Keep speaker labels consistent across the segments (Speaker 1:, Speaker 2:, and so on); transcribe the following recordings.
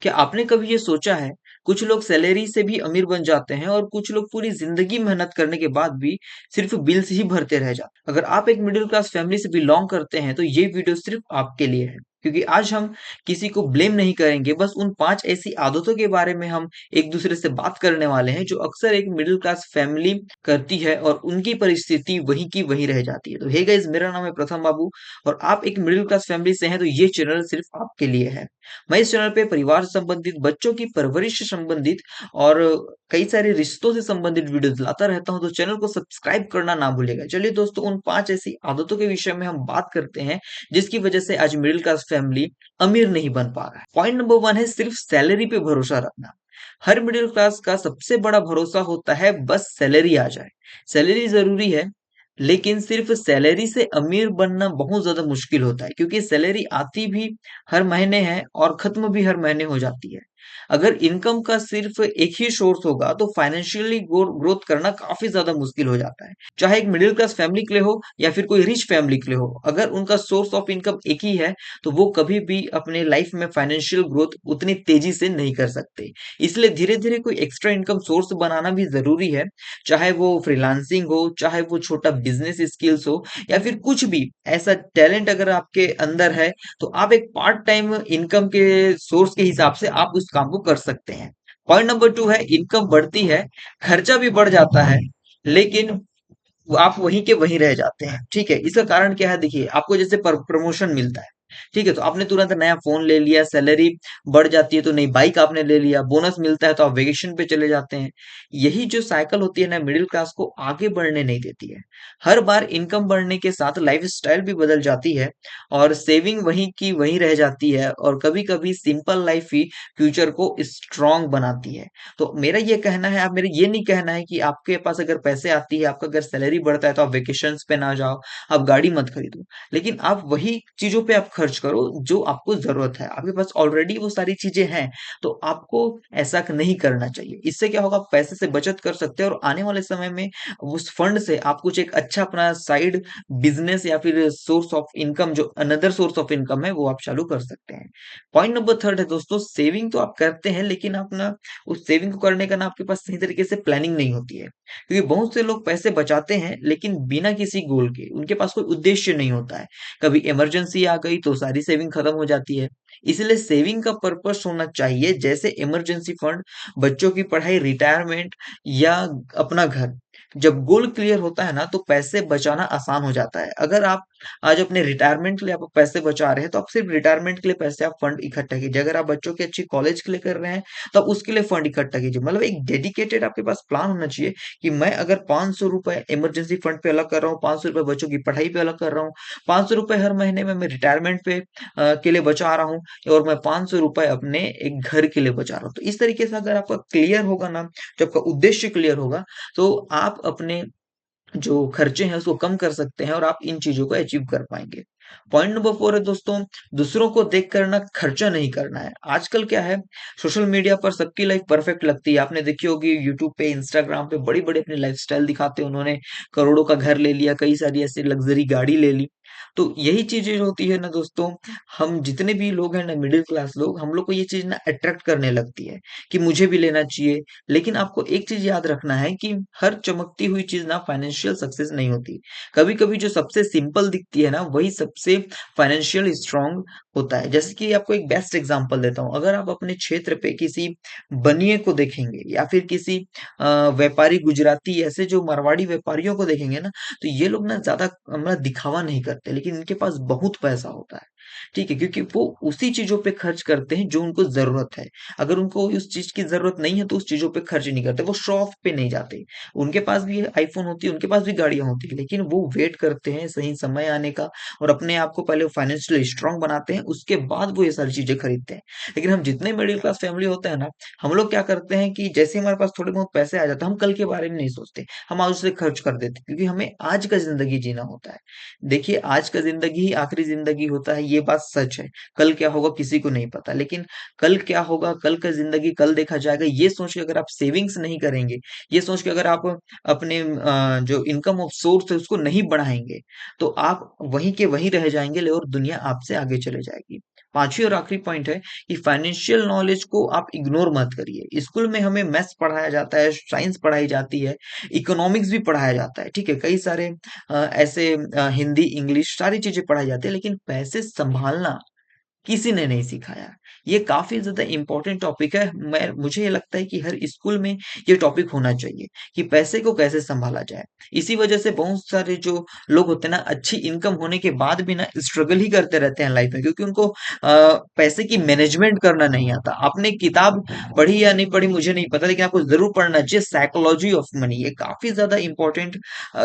Speaker 1: क्या आपने कभी ये सोचा है, कुछ लोग सैलरी से भी अमीर बन जाते हैं और कुछ लोग पूरी जिंदगी मेहनत करने के बाद भी सिर्फ बिल्स ही भरते रह जाते हैं। अगर आप एक मिडिल क्लास फैमिली से बिलोंग करते हैं तो ये वीडियो सिर्फ आपके लिए है, क्योंकि आज हम किसी को ब्लेम नहीं करेंगे, बस उन 5 ऐसी आदतों के बारे में हम एक दूसरे से बात करने वाले हैं जो अक्सर एक मिडिल क्लास फैमिली करती है और उनकी परिस्थिति वही की वही रह जाती है। तो हे गाइस, मेरा नाम है प्रथम बाबू और आप एक मिडिल क्लास फैमिली से हैं तो ये चैनल सिर्फ आपके लिए है। मैं इस चैनल पे परिवार से संबंधित, बच्चों की परवरिश से संबंधित और कई सारे रिश्तों से संबंधित वीडियोस लाता रहता हूं, तो चैनल को सब्सक्राइब करना ना भूलिएगा। चलिए दोस्तों, उन 5 ऐसी आदतों के विषय में हम बात करते हैं जिसकी वजह से आज मिडिल क्लास फैमिली अमीर नहीं बन पा रहा है। पॉइंट नंबर 1 है सिर्फ सैलरी पे भरोसा रखना। हर मिडिल क्लास का सबसे बड़ा भरोसा होता है बस सैलरी आ जाए। सैलरी जरूरी है, लेकिन सिर्फ सैलरी से अमीर बनना बहुत ज्यादा मुश्किल होता है, क्योंकि सैलरी आती भी हर महीने है और खत्म भी हर महीने हो जाती है। अगर इनकम का सिर्फ एक ही सोर्स होगा तो फाइनेंशियली ग्रोथ करना काफी ज्यादा मुश्किल हो जाता है, चाहे एक मिडिल क्लास फैमिली के लिए हो या फिर कोई रिच फैमिली के लिए हो। अगर उनका सोर्स ऑफ इनकम एक ही है तो वो कभी भी अपने लाइफ में फाइनेंशियल ग्रोथ उतनी तेजी से नहीं कर सकते। इसलिए धीरे धीरे कोई एक्स्ट्रा इनकम सोर्स बनाना भी जरूरी है, चाहे वो फ्रीलांसिंग हो, चाहे वो छोटा बिजनेस स्किल्स हो, या फिर कुछ भी ऐसा टैलेंट अगर आपके अंदर है तो आप एक पार्ट टाइम इनकम के सोर्स के हिसाब से आप उस काम को कर सकते हैं। पॉइंट नंबर 2 है इनकम बढ़ती है, खर्चा भी बढ़ जाता है, लेकिन आप वहीं के वहीं रह जाते हैं। ठीक है, इसका कारण क्या है? देखिए, आपको जैसे प्रमोशन मिलता है, ठीक है, तो आपने तुरंत नया फोन ले लिया, सैलरी बढ़ जाती है तो नई बाइक आपने ले लिया, बोनस मिलता है तो आप वेकेशन पे चले जाते हैं। यही जो साइकिल होती है ना, मिडिल क्लास को आगे बढ़ने नहीं देती है। हर बार इनकम बढ़ने के साथ लाइफ स्टाइल भी बदल जाती है और सेविंग वहीं की वहीं रह जाती है, और कभी कभी सिंपल लाइफ ही फ्यूचर को स्ट्रांग बनाती है। तो मेरा ये कहना है, आप मेरा ये नहीं कहना है कि आपके पास अगर पैसे आती है, आपका अगर सैलरी बढ़ता है तो आप वेकेशंस पे ना जाओ, आप गाड़ी मत खरीदो, लेकिन आप वही चीजों पे आप खर्च करो जो आपको जरूरत है। आपके पास ऑलरेडी वो सारी चीजें हैं, तो आपको ऐसा नहीं करना चाहिए। इससे क्या होगा, आप पैसे से बचत कर सकते हैं और आने वाले समय में उस फंड से आप कुछ एक अच्छा अपना साइड बिजनेस या फिर सोर्स ऑफ इनकम, जो अनदर सोर्स ऑफ इनकम है, वो आप चालू कर सकते हैं। पॉइंट नंबर 3 है दोस्तों, सेविंग तो आप करते हैं लेकिन आप ना उस सेविंग को करने का ना आपके पास सही तरीके से प्लानिंग नहीं होती है, क्योंकि बहुत से लोग पैसे बचाते हैं लेकिन बिना किसी गोल के, उनके पास कोई उद्देश्य नहीं होता है। कभी इमरजेंसी आ गई तो सारी सेविंग खत्म हो जाती है। इसलिए सेविंग का पर्पस होना चाहिए, जैसे इमरजेंसी फंड, बच्चों की पढ़ाई, रिटायरमेंट या अपना घर। जब गोल क्लियर होता है ना तो पैसे बचाना आसान हो जाता है। अगर आप आज अपने रिटायरमेंट के लिए आप पैसे बचा रहे हैं तो आप सिर्फ रिटायरमेंट के लिए पैसे आप फंड इकट्ठा कीजिए। अगर आप बच्चों की अच्छी कॉलेज के लिए कर रहे हैं तो आप उसके लिए फंड इकट्ठा कीजिए। मतलब एक डेडिकेटेड आपके पास प्लान होना चाहिए कि मैं अगर 500 रुपए इमरजेंसी फंड पे अलग कर रहा हूँ, 500 रुपए बच्चों की पढ़ाई पे अलग कर रहा हूँ, 500 रुपए हर महीने में मैं रिटायरमेंट पे के लिए बचा रहा हूँ, और मैं 500 रुपए अपने एक घर के लिए बचा रहा हूँ। तो इस तरीके से अगर आपका क्लियर होगा ना, जब आपका उद्देश्य क्लियर होगा, तो आप अपने जो खर्चे हैं उसको कम कर सकते हैं और आप इन चीजों को अचीव कर पाएंगे। पॉइंट नंबर 4 है दोस्तों, दूसरों को देख कर ना खर्चा नहीं करना है। आजकल क्या है, सोशल मीडिया पर सबकी लाइफ परफेक्ट लगती है। आपने देखी होगी यूट्यूब पे, इंस्टाग्राम पे बड़ी बड़ी अपनी लाइफस्टाइल दिखाते हैं, उन्होंने करोड़ों का घर ले लिया, कई सारी ऐसी लग्जरी गाड़ी ले ली। तो यही चीजें जो होती है ना दोस्तों, हम जितने भी लोग हैं ना, मिडिल क्लास लोग, हम लोग को ये चीज ना अट्रैक्ट करने लगती है कि मुझे भी लेना चाहिए। लेकिन आपको एक चीज याद रखना है कि हर चमकती हुई चीज ना फाइनेंशियल सक्सेस नहीं होती। कभी कभी जो सबसे सिंपल दिखती है ना, वही सबसे फाइनेंशियल स्ट्रांग होता है। जैसे कि आपको एक बेस्ट एग्जांपल देता हूँ, अगर आप अपने क्षेत्र पे किसी बनिए को देखेंगे या फिर किसी व्यापारी गुजराती, ऐसे जो मारवाड़ी व्यापारियों को देखेंगे ना, तो ये लोग ना ज्यादा मतलब दिखावा नहीं करते, लेकिन इनके पास बहुत पैसा होता है। ठीक है, क्योंकि वो उसी चीजों पे खर्च करते हैं जो उनको जरूरत है। अगर उनको उस चीज की जरूरत नहीं है तो उस चीजों पे खर्च नहीं करते, वो शो ऑफ पे नहीं जाते। उनके पास भी आईफोन होती है, उनके पास भी गाड़ियां होती है, लेकिन वो वेट करते हैं सही समय आने का और अपने आप को पहले फाइनेंशियली स्ट्रांग बनाते हैं, उसके बाद वो ये सारी चीजें खरीदते हैं। लेकिन हम जितने मिडिल क्लास फैमिली होते हैं ना, हम लोग क्या करते हैं कि जैसे हमारे पास थोड़े बहुत पैसे आ जाते हैं, हम कल के बारे में नहीं सोचते, हम आज उसे खर्च कर देते हैं, क्योंकि हमें आज का जिंदगी जीना होता है। देखिए, आज का जिंदगी ही आखिरी जिंदगी होता है, ये बात सच है। कल क्या होगा किसी को नहीं पता, लेकिन कल क्या होगा, कल का जिंदगी कल देखा जाएगा, ये सोच के अगर आप सेविंग्स नहीं करेंगे, ये सोच के अगर आप अपने जो इनकम ऑफ सोर्स है उसको नहीं बढ़ाएंगे, तो आप वहीं के वहीं रह जाएंगे और दुनिया आपसे आगे चले जाएगी। पांचवी और आखिरी पॉइंट है कि फाइनेंशियल नॉलेज को आप इग्नोर मत करिए। स्कूल में हमें मैथ्स पढ़ाया जाता है, साइंस पढ़ाई जाती है, इकोनॉमिक्स भी पढ़ाया जाता है, ठीक है, कई सारे ऐसे हिंदी, इंग्लिश सारी चीजें पढ़ाई जाती है, लेकिन पैसे संभालना किसी ने नहीं सिखाया। ये काफ़ी ज़्यादा इम्पोर्टेंट टॉपिक है। मुझे ये लगता है कि हर स्कूल में ये टॉपिक होना चाहिए कि पैसे को कैसे सँभाला जाए। इसी वजह से बहुत सारे जो लोग होते हैं ना, अच्छी इनकम होने के बाद भी ना स्ट्रगल ही करते रहते हैं लाइफ़ में, क्योंकि उनको पैसे की मैनेजमेंट करना नहीं आता। आपने किताब पढ़ी या नहीं पढ़ी मुझे नहीं पता, लेकिन आपको ज़रूर पढ़ना चाहिए साइकोलॉजी ऑफ मनी। ये काफ़ी ज़्यादा इम्पोर्टेंट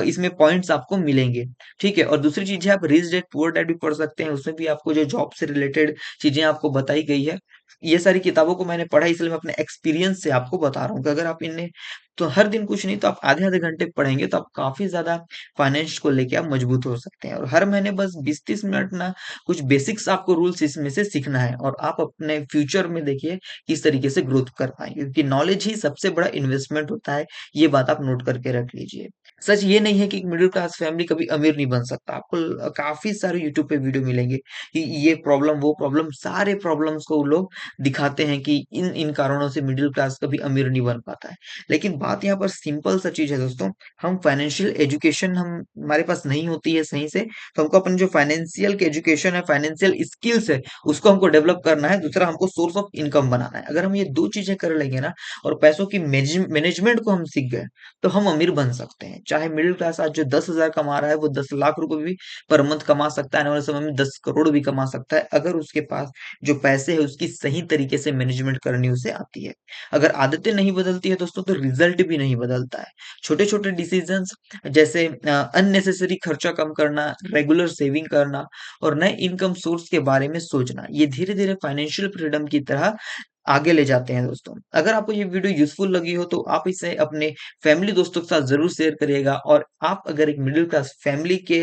Speaker 1: इसमें पॉइंट्स आपको मिलेंगे। ठीक है, और दूसरी चीज़ है, आप रिच डैड पुअर डैड भी पढ़ सकते हैं, उसमें भी आपको जो जॉब से रिलेटेड चीजें आपको बताई गई है। ये सारी किताबों को मैंने पढ़ा है, इसलिए मैं अपने एक्सपीरियंस से आपको बता रहा हूँ कि अगर आप इन्हें तो हर दिन कुछ नहीं तो आप आधे आधे घंटे पढ़ेंगे तो आप काफी ज्यादा फाइनेंस को लेके आप मजबूत हो सकते हैं। और हर महीने बस 20-30 मिनट ना कुछ बेसिक्स आपको रूल्स इसमें से सीखना है, और आप अपने फ्यूचर में देखिए किस तरीके से ग्रोथ कर पाएंगे, क्योंकि नॉलेज ही सबसे बड़ा इन्वेस्टमेंट होता है। ये बात आप नोट करके रख लीजिए। सच ये नहीं है कि मिडिल क्लास फैमिली कभी अमीर नहीं बन सकता। आपको काफी सारे यूट्यूब पे वीडियो मिलेंगे कि ये प्रॉब्लम वो प्रॉब्लम, सारे प्रॉब्लम्स को वो लोग दिखाते हैं कि इन इन कारणों से मिडिल क्लास कभी अमीर नहीं बन पाता है। लेकिन बात यहाँ पर सिंपल सा चीज है दोस्तों, हम फाइनेंशियल एजुकेशन हम हमारे पास नहीं होती है सही से, तो हमको अपन जो फाइनेंशियल की एजुकेशन है, फाइनेंशियल स्किल्स है, उसको हमको डेवलप करना है। दूसरा, हमको सोर्स ऑफ इनकम बनाना है। अगर हम ये दो चीजें कर लेंगे ना, और पैसों की मैनेजमेंट को हम सीख गए, तो हम अमीर बन सकते हैं। चाहे मिडिल क्लास आज जो 10,000 कमा रहा है, वो 10 लाख रुपए भी पर मंथ कमा सकता है, आने वाले समय में 10 करोड़ भी कमा सकता है, अगर उसके पास जो पैसे है उसकी सही तरीके से मैनेजमेंट करनी उसे आती है। अगर आदतें नहीं बदलती है दोस्तों, तो रिजल्ट भी नहीं बदलता है। छोटे छोटे डिसीजंस, जैसे अननेसेसरी खर्चा कम करना, रेगुलर सेविंग करना, और नए इनकम सोर्स के बारे में सोचना, ये धीरे धीरे फाइनेंशियल फ्रीडम की तरह आगे ले जाते हैं दोस्तों। अगर आपको ये वीडियो यूज़फुल लगी हो तो आप इसे अपने फैमिली दोस्तों के साथ ज़रूर शेयर करिएगा, और आप अगर एक मिडिल क्लास फैमिली के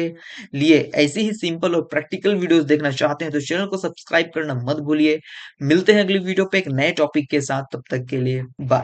Speaker 1: लिए ऐसे ही सिंपल और प्रैक्टिकल वीडियोस देखना चाहते हैं तो चैनल को सब्सक्राइब करना मत भूलिए। मिलते हैं अगली वीडियो पे एक नए टॉपिक के साथ, तब तक के लिए बाय।